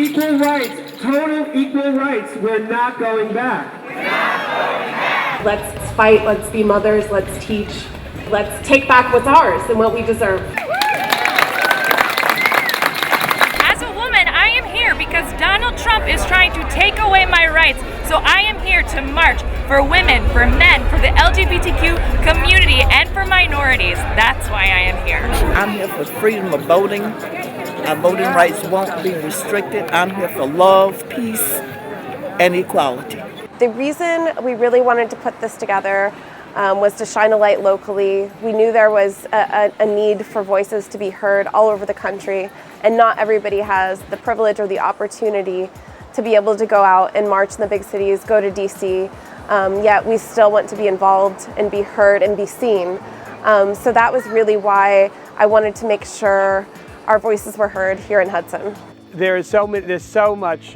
Equal rights, total equal rights. We're not going back. Let's fight, let's be mothers, let's teach, let's take back what's ours and what we deserve. As a woman, I am here because Donald Trump is trying to take away my rights. So I am here to march for women, for men, for the LGBTQ community, and for minorities. That's why I am here. I'm here for freedom of voting. Our voting rights won't be restricted. I'm here for love, peace, and equality. The reason we really wanted to put this together was to shine a light locally. We knew there was a need for voices to be heard all over the country, and not everybody has the privilege or the opportunity to be able to go out and march in the big cities, go to DC, yet we still want to be involved and be heard and be seen. So that was really why I wanted to make sure our voices were heard here in Hudson. There's so much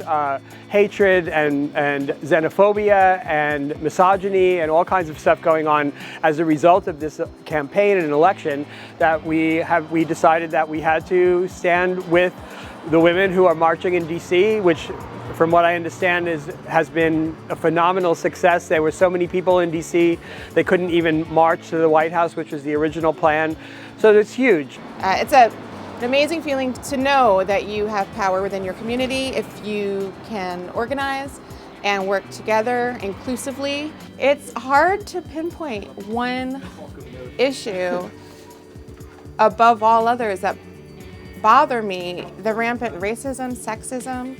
hatred and xenophobia and misogyny and all kinds of stuff going on as a result of this campaign and election that we decided that we had to stand with the women who are marching in DC, which from what I understand has been a phenomenal success. There were so many people in DC, they couldn't even march to the White House, which was the original plan. So it's huge. It's an amazing feeling to know that you have power within your community if you can organize and work together inclusively. It's hard to pinpoint one issue above all others that bother me. The rampant racism, sexism,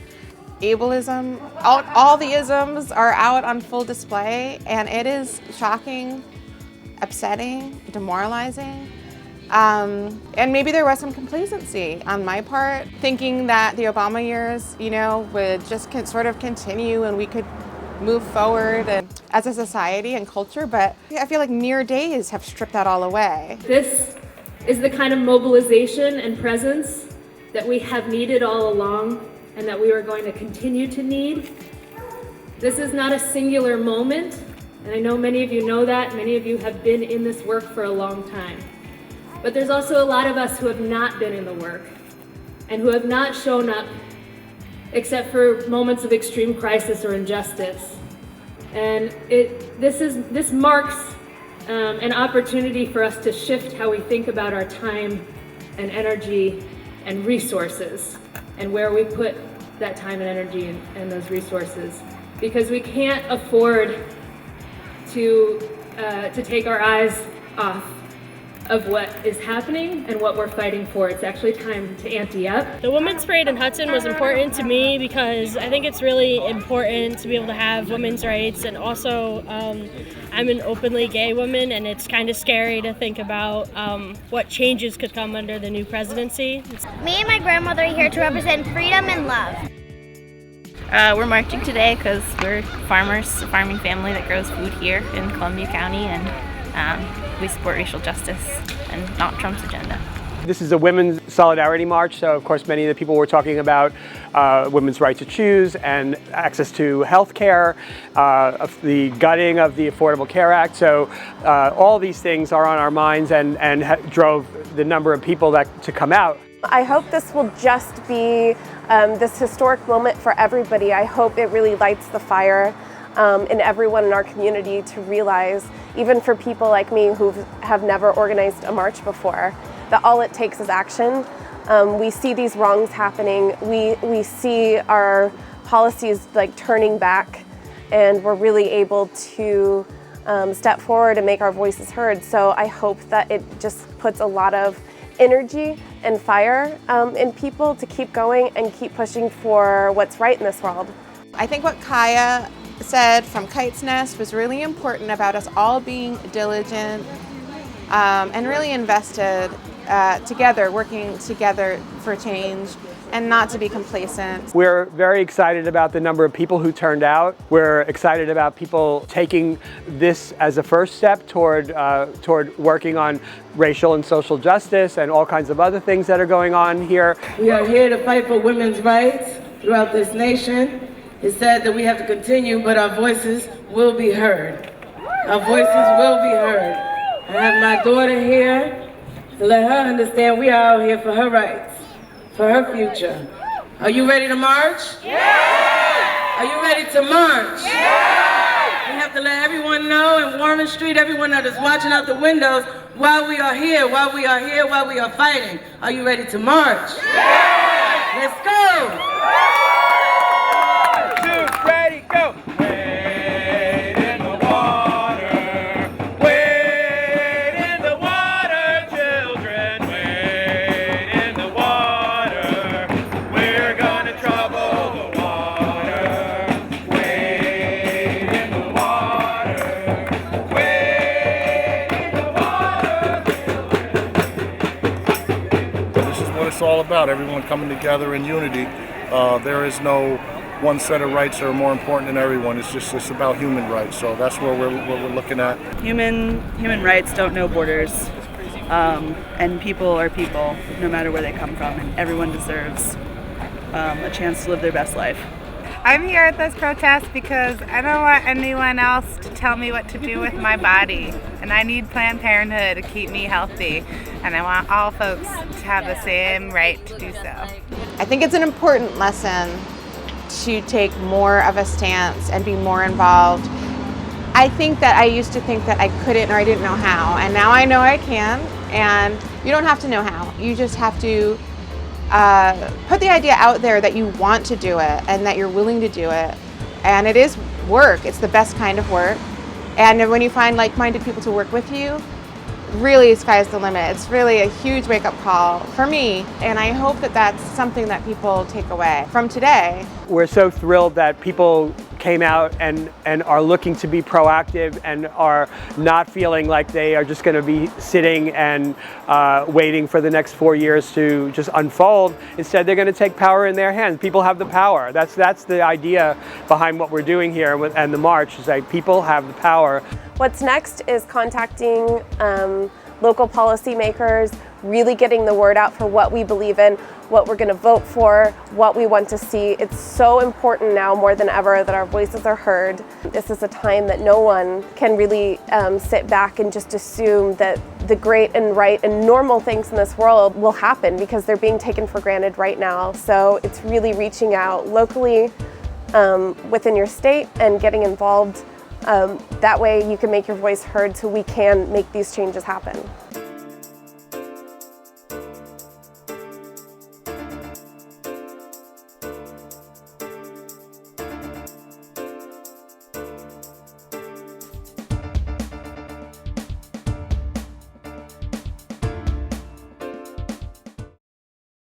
ableism, all the isms are out on full display, and it is shocking, upsetting, demoralizing. And maybe there was some complacency on my part, thinking that the Obama years, would just sort of continue and we could move forward and, as a society and culture, but I feel like mere days have stripped that all away. This is the kind of mobilization and presence that we have needed all along and that we are going to continue to need. This is not a singular moment, and I know many of you know that. Many of you have been in this work for a long time. But there's also a lot of us who have not been in the work and who have not shown up except for moments of extreme crisis or injustice. And this marks an opportunity for us to shift how we think about our time and energy and resources and where we put that time and energy and those resources. Because we can't afford to take our eyes off of what is happening and what we're fighting for. It's actually time to ante up. The Women's Parade in Hudson was important to me because I think it's really important to be able to have women's rights, and also I'm an openly gay woman, and it's kind of scary to think about what changes could come under the new presidency. Me and my grandmother are here to represent freedom and love. We're marching today because we're farmers, a farming family that grows food here in Columbia County, and we support racial justice and not Trump's agenda. This is a women's solidarity march, so of course many of the people were talking about women's right to choose and access to health care, the gutting of the Affordable Care Act. So all these things are on our minds and drove the number of people to come out. I hope this will just be this historic moment for everybody. I hope it really lights the fire in everyone in our community to realize, even for people like me who have never organized a march before, that all it takes is action. We see these wrongs happening. We see our policies turning back, and we're really able to step forward and make our voices heard. So I hope that it just puts a lot of energy and fire in people to keep going and keep pushing for what's right in this world. I think what Kaya said from Kite's Nest was really important about us all being diligent and really invested together, working together for change, and not to be complacent. We're very excited about the number of people who turned out. We're excited about people taking this as a first step toward working on racial and social justice and all kinds of other things that are going on here. We are here to fight for women's rights throughout this nation. It's sad that we have to continue, but our voices will be heard. Our voices will be heard. I have my daughter here to let her understand we are out here for her rights, for her future. Are you ready to march? Yeah! Are you ready to march? Yeah! We have to let everyone know in Warren Street, everyone that is watching out the windows, why we are here, why we are here, why we are fighting. Are you ready to march? Yeah! Let's go! 1, 2, ready, go! Wade in the water, wade in the water, children, wade in the water. We're gonna trouble the water. Wade in the water, wade in the water. This is what it's all about, everyone coming together in unity. There is no one set of rights that are more important than everyone. It's about human rights. So that's what we're looking at. Human rights don't know borders, and people are people, no matter where they come from, and everyone deserves a chance to live their best life. I'm here at this protest because I don't want anyone else to tell me what to do with my body, and I need Planned Parenthood to keep me healthy, and I want all folks to have the same right to do so. I think it's an important lesson to take more of a stance and be more involved. I think that I used to think that I couldn't or I didn't know how, and now I know I can, and you don't have to know how. You just have to put the idea out there that you want to do it and that you're willing to do it. And it is work. It's the best kind of work. And when you find like-minded people to work with you, really sky's the limit. It's really a huge wake-up call for me, and I hope that that's something that people take away from today. We're so thrilled that people came out and are looking to be proactive and are not feeling like they are just going to be sitting and waiting for the next 4 years to just unfold. Instead, they're going to take power in their hands. People have the power. That's the idea behind what we're doing here and the march, is that people have the power. What's next is contacting local policymakers, really getting the word out for what we believe in, what we're going to vote for, what we want to see. It's so important now more than ever that our voices are heard. This is a time that no one can really sit back and just assume that the great and right and normal things in this world will happen, because they're being taken for granted right now. So it's really reaching out locally within your state and getting involved. That way you can make your voice heard so we can make these changes happen.